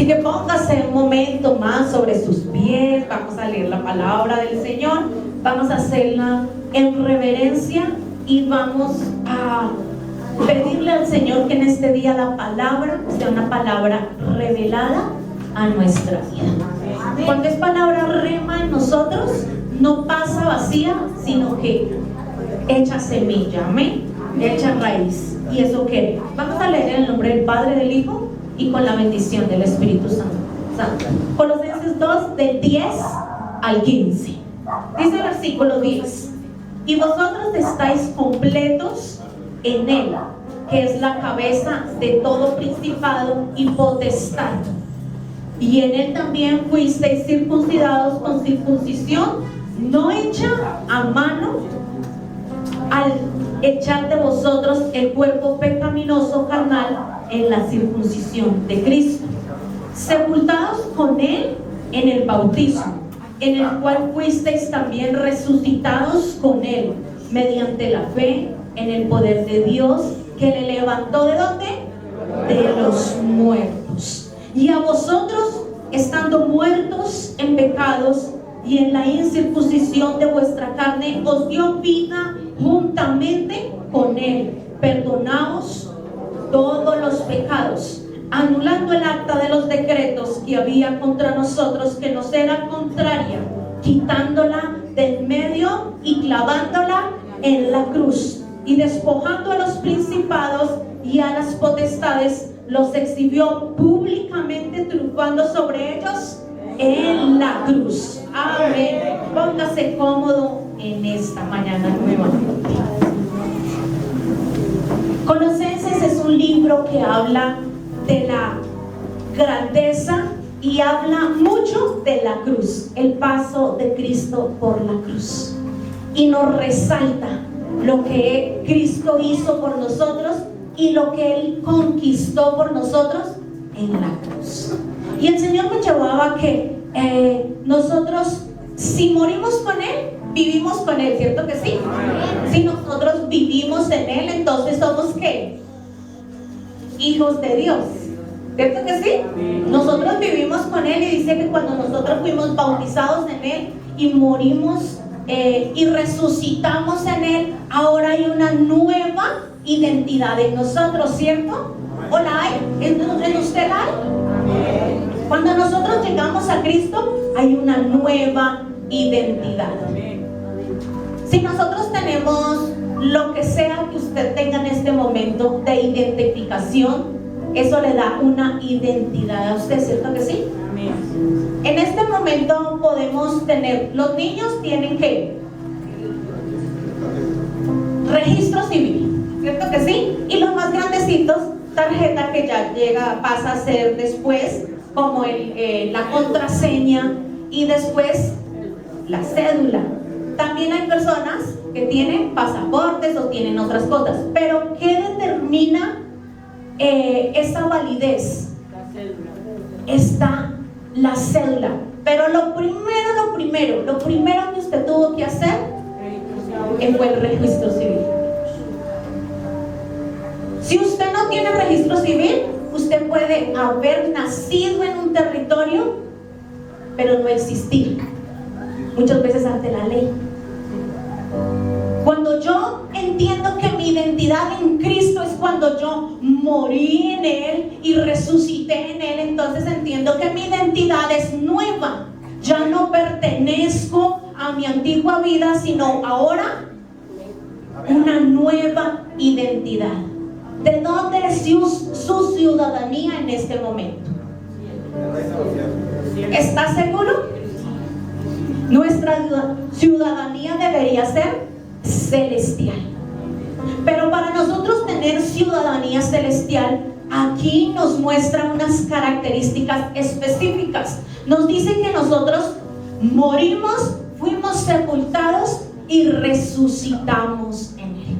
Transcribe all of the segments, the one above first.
Así que póngase un momento más sobre sus pies. Vamos a leer la palabra del Señor. Vamos a hacerla en reverencia y vamos a pedirle al Señor que en este día la palabra sea una palabra revelada a nuestra vida. Cuando es palabra rema en nosotros, no pasa vacía, sino que echa semilla, amén, echa raíz. Y eso qué. Vamos a leer en el nombre del Padre, del Hijo y con la bendición del Espíritu Santo. Colosenses 2, del 10 al 15. Dice el versículo 10: y vosotros estáis completos en Él, que es la cabeza de todo principado y potestad, y en Él también fuisteis circuncidados con circuncisión no hecha a mano, al echar de vosotros el cuerpo pecaminoso carnal en la circuncisión de Cristo, sepultados con Él en el bautismo, en el cual fuisteis también resucitados con Él, mediante la fe en el poder de Dios, que le levantó ¿de dónde? De los muertos. Y a vosotros, estando muertos en pecados y en la incircuncisión de vuestra carne, os dio vida juntamente con Él, perdonaos todos los pecados, anulando el acta de los decretos que había contra nosotros, que nos era contraria, quitándola del medio y clavándola en la cruz, y despojando a los principados y a las potestades, los exhibió públicamente, triunfando sobre ellos en la cruz. Amén. Póngase cómodo en esta mañana nuevamente. Colosenses es un libro que habla de la grandeza y habla mucho de la cruz, el paso de Cristo por la cruz, y nos resalta lo que Cristo hizo por nosotros y lo que Él conquistó por nosotros en la cruz. Y el Señor me llevaba que nosotros, si morimos con Él, vivimos con Él, ¿cierto que sí? Si nosotros vivimos en Él, entonces somos ¿qué? Hijos de Dios, ¿cierto que sí? Nosotros vivimos con Él, y dice que cuando nosotros fuimos bautizados en Él y morimos y resucitamos en Él, ahora hay una nueva identidad en nosotros, ¿cierto? ¿O la hay? ¿En usted la hay? Cuando nosotros llegamos a Cristo, hay una nueva identidad. Si nosotros tenemos lo que sea que usted tenga en este momento de identificación, eso le da una identidad a usted, ¿cierto que sí? En este momento podemos tener, los niños tienen que registro civil, ¿cierto que sí? Y los más grandecitos, tarjeta, que ya llega, pasa a ser después como la contraseña, y después la cédula. También hay personas que tienen pasaportes o tienen otras cosas, pero ¿qué determina esa validez? La cédula. Está la cédula. Pero lo primero que usted tuvo que hacer fue el registro civil. Si usted no tiene registro civil, usted puede haber nacido en un territorio, pero no existir, muchas veces ante la ley. Cuando yo entiendo que mi identidad en Cristo es cuando yo morí en Él y resucité en Él, entonces entiendo que mi identidad es nueva. Ya no pertenezco a mi antigua vida, sino ahora una nueva identidad. ¿De dónde es su ciudadanía en este momento? ¿Está seguro? Nuestra ciudadanía debería ser celestial. Pero para nosotros tener ciudadanía celestial, aquí nos muestra unas características específicas. Nos dice que nosotros morimos, fuimos sepultados y resucitamos en Él.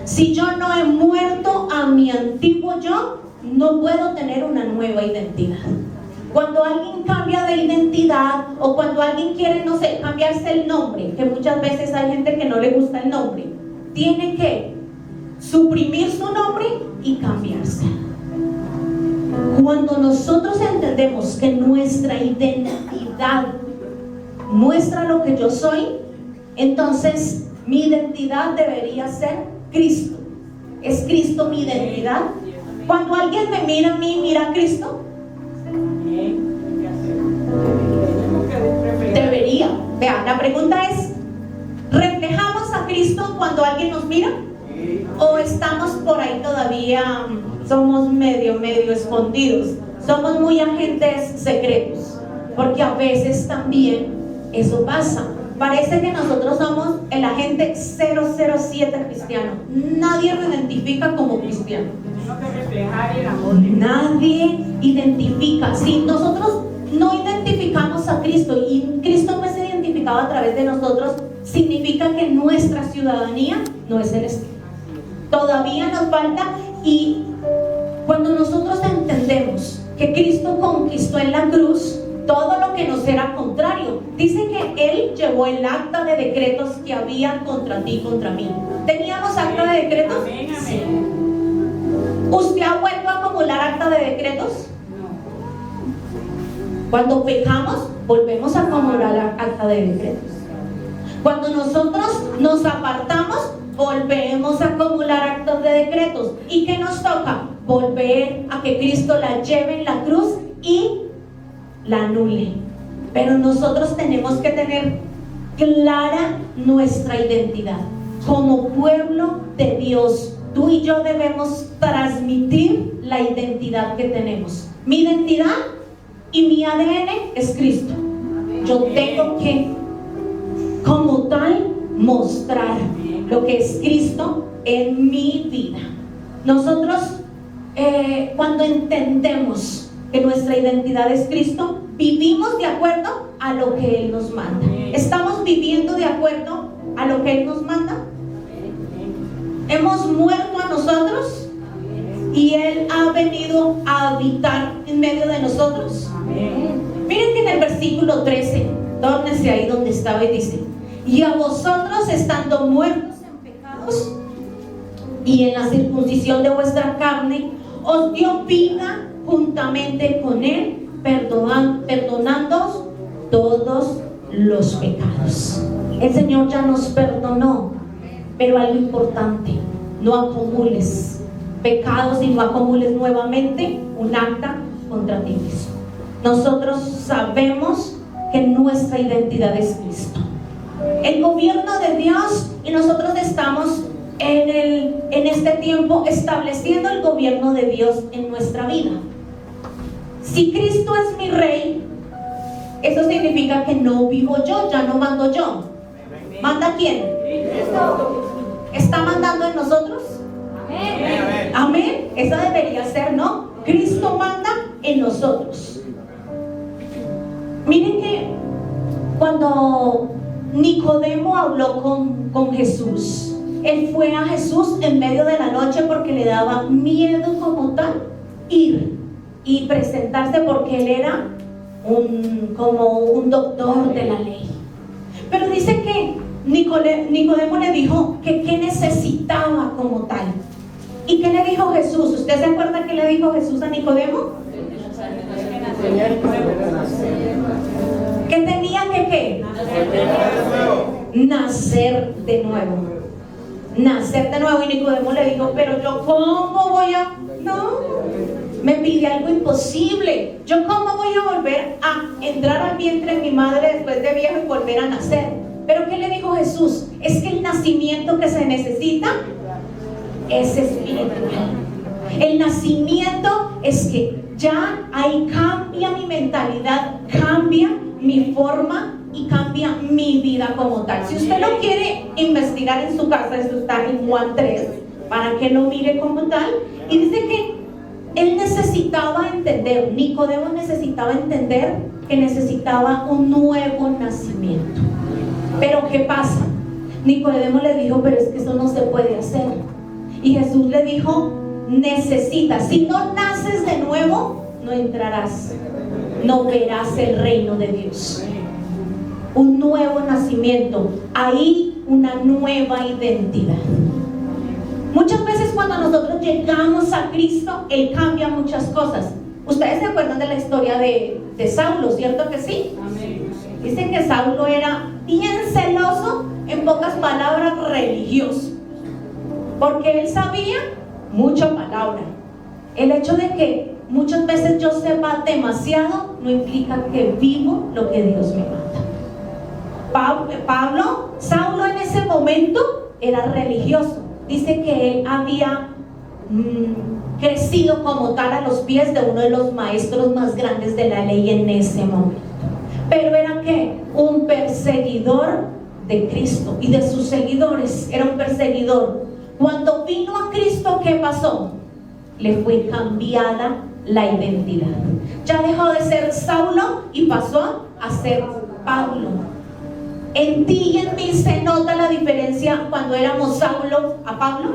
Si yo no he muerto a mi antiguo yo, no puedo tener una nueva identidad. Cuando alguien cambia de identidad, o cuando alguien quiere, no sé, cambiarse el nombre, que muchas veces hay gente que no le gusta el nombre, tiene que suprimir su nombre y cambiarse. Cuando nosotros entendemos que nuestra identidad muestra lo que yo soy, entonces mi identidad debería ser Cristo. ¿Es Cristo mi identidad? Cuando alguien me mira a mí, ¿mira a Cristo? Debería. Vean, la pregunta es, ¿reflejamos a Cristo cuando alguien nos mira? ¿O estamos por ahí todavía, somos medio escondidos? Somos muy agentes secretos, porque a veces también eso pasa. Parece que nosotros somos el agente 007 cristiano. Nadie lo identifica como cristiano. Nadie identifica. Si nosotros no identificamos a Cristo y Cristo no es identificado a través de nosotros, significa que nuestra ciudadanía no es celestial. Todavía nos falta. Y cuando nosotros entendemos que Cristo conquistó en la cruz todo lo que nos era contrario, dice que Él llevó el acta de decretos que había contra ti y contra mí. ¿Teníamos acta de decretos? Sí. ¿Usted ha vuelto a acumular acta de decretos? Cuando pecamos, volvemos a acumular acta de decretos. Cuando nosotros nos apartamos, volvemos a acumular actos de decretos. ¿Y qué nos toca? Volver a que Cristo la lleve en la cruz y la anule. Pero nosotros tenemos que tener clara nuestra identidad. Como pueblo de Dios, tú y yo debemos transmitir la identidad que tenemos. Mi identidad y mi ADN es Cristo. Yo tengo que, como tal, mostrar lo que es Cristo en mi vida. Nosotros, cuando entendemos que nuestra identidad es Cristo, vivimos de acuerdo a lo que Él nos manda. ¿Estamos viviendo de acuerdo a lo que Él nos manda? ¿Hemos muerto a nosotros y Él ha venido a habitar en medio de nosotros? Miren que en el versículo 13, tórnese ahí donde estaba y dice: y a vosotros, estando muertos en pecados y en la circuncisión de vuestra carne, os dio vida juntamente con Él, perdonando todos los pecados. El Señor ya nos perdonó, pero algo importante: no acumules pecados y no acumules nuevamente un acta contra ti mismo. Nosotros sabemos que nuestra identidad es Cristo, el gobierno de Dios, y nosotros estamos en este tiempo estableciendo el gobierno de Dios en nuestra vida. Si Cristo es mi rey, eso significa que no vivo yo, ya no mando yo. ¿Manda quién? Cristo. ¿Está mandando en nosotros? Amén. Amén. Esa debería ser, ¿no? Cristo manda en nosotros. Miren que cuando Nicodemo habló con Jesús, él fue a Jesús en medio de la noche porque le daba miedo como tal ir y presentarse, porque él era como un doctor de la ley. Pero dice que Nicodemo le dijo que qué necesitaba como tal. ¿Y qué le dijo Jesús? ¿Usted se acuerda qué le dijo Jesús a Nicodemo? ¿Qué tenía que qué? Nacer de nuevo. Nacer de nuevo. Y Nicodemo le dijo: pero yo ¿cómo voy a...? No, me pide algo imposible. ¿Yo cómo voy a volver a entrar al vientre de mi madre después de viejo y volver a nacer? Pero ¿qué le dijo Jesús? Es que el nacimiento que se necesita es espiritual. El nacimiento es que ya ahí cambia mi mentalidad, cambia mi forma y cambia mi vida como tal. Si usted lo quiere investigar en su casa, esto está en Juan 3, para que lo mire como tal. Y dice que él necesitaba entender, Nicodemo necesitaba entender que necesitaba un nuevo nacimiento. Pero ¿qué pasa? Nicodemo le dijo: pero es que eso no se puede hacer. Y Jesús le dijo: necesitas, si no naces de nuevo, no entrarás, no verás el reino de Dios. Un nuevo nacimiento, ahí una nueva identidad. Muchas veces cuando nosotros llegamos a Cristo, Él cambia muchas cosas, Ustedes se acuerdan de la historia de Saulo, ¿cierto que sí? Dice que Saulo era bien celoso, en pocas palabras, religioso, porque él sabía mucha palabra. El hecho de que muchas veces yo sepa demasiado no implica que vivo lo que Dios me manda. Saulo en ese momento era religioso. Dice que él había crecido como tal a los pies de uno de los maestros más grandes de la ley en ese momento. Pero era ¿qué? Un perseguidor de Cristo y de sus seguidores. Era un perseguidor. Cuando vino a Cristo, ¿qué pasó? Le fue cambiada la identidad. Ya dejó de ser Saulo y pasó a ser Pablo. En ti y en mí se nota la diferencia cuando éramos Saulo a Pablo.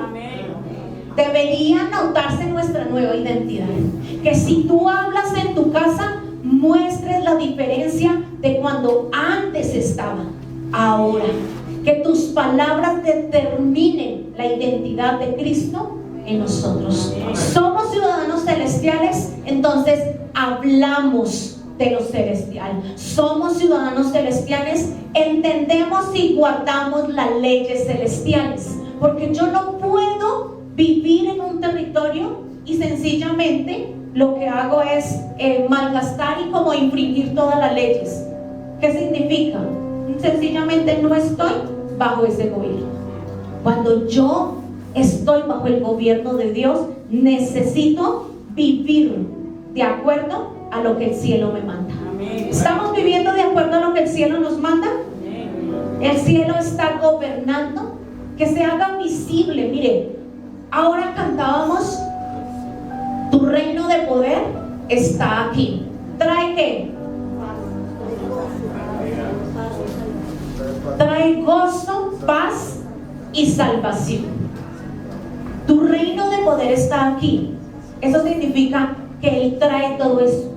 Debería notarse nuestra nueva identidad. Que si tú hablas en tu casa, muestres la diferencia de cuando antes estaba, ahora. Que tus palabras determinen la identidad de Cristo en nosotros. Somos ciudadanos celestiales, entonces hablamos de lo celestial. Somos ciudadanos celestiales, entendemos y guardamos las leyes celestiales. Porque yo no puedo vivir en un territorio y sencillamente lo que hago es malgastar y como infringir todas las leyes. ¿Qué significa? Sencillamente no estoy bajo ese gobierno. Cuando yo estoy bajo el gobierno de Dios, necesito vivir de acuerdo a lo que el cielo me manda. ¿Estamos viviendo de acuerdo a lo que el cielo nos manda? El cielo está gobernando. Que se haga visible. Mire, ahora cantábamos: tu reino de poder está aquí. ¿Trae qué? Trae gozo, paz y salvación. Tu reino de poder está aquí. Eso significa que Él trae todo eso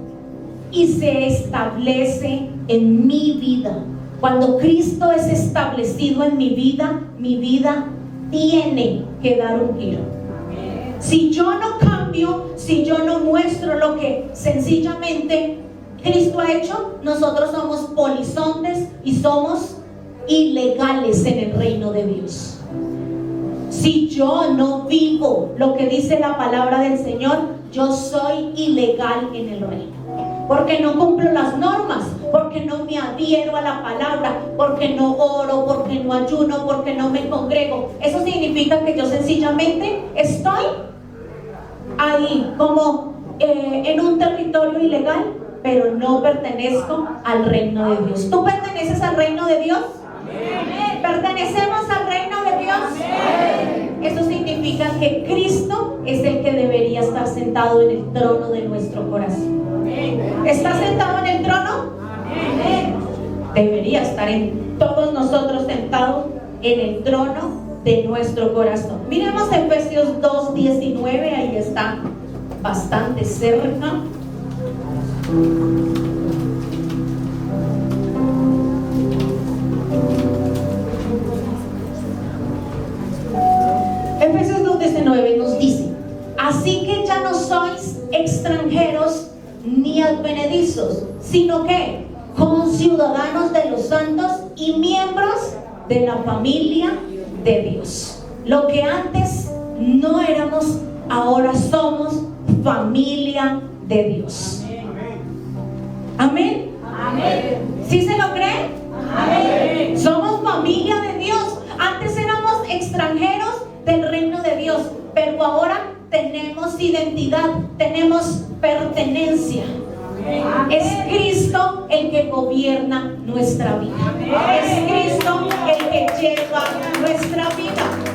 y se establece en mi vida. Cuando Cristo es establecido en mi vida tiene que dar un giro. Si yo no cambio, si yo no muestro lo que sencillamente Cristo ha hecho, nosotros somos polizontes y somos ilegales en el reino de Dios. Si yo no vivo lo que dice la palabra del Señor, yo soy ilegal en el reino. Porque no cumplo las normas, porque no me adhiero a la palabra, porque no oro, porque no ayuno, porque no me congrego. Eso significa que yo sencillamente estoy ahí como en un territorio ilegal, pero no pertenezco al reino de Dios. ¿Tú perteneces al reino de Dios? Amén. ¿Pertenecemos al reino de Dios? Amén. Eso significa que Cristo es el que debería estar sentado en el trono de nuestro corazón. Amén. ¿Está sentado en el trono? Amén. Debería estar en todos nosotros sentado en el trono de nuestro corazón. Miremos Efesios 2:19, ahí está bastante cerca. Efesios 2:19 nos dice: así que ya no sois extranjeros ni advenedizos, sino que conciudadanos de los santos y miembros de la familia de Dios. Lo que antes no éramos, ahora somos familia de Dios. Amén. Amén. ¿Sí se lo cree? Amén. Somos familia de Dios. Antes éramos extranjeros del reino de Dios, pero ahora tenemos identidad, tenemos pertenencia. Amén. Es Cristo el que gobierna nuestra vida. Amén. Es Cristo el que lleva nuestra vida.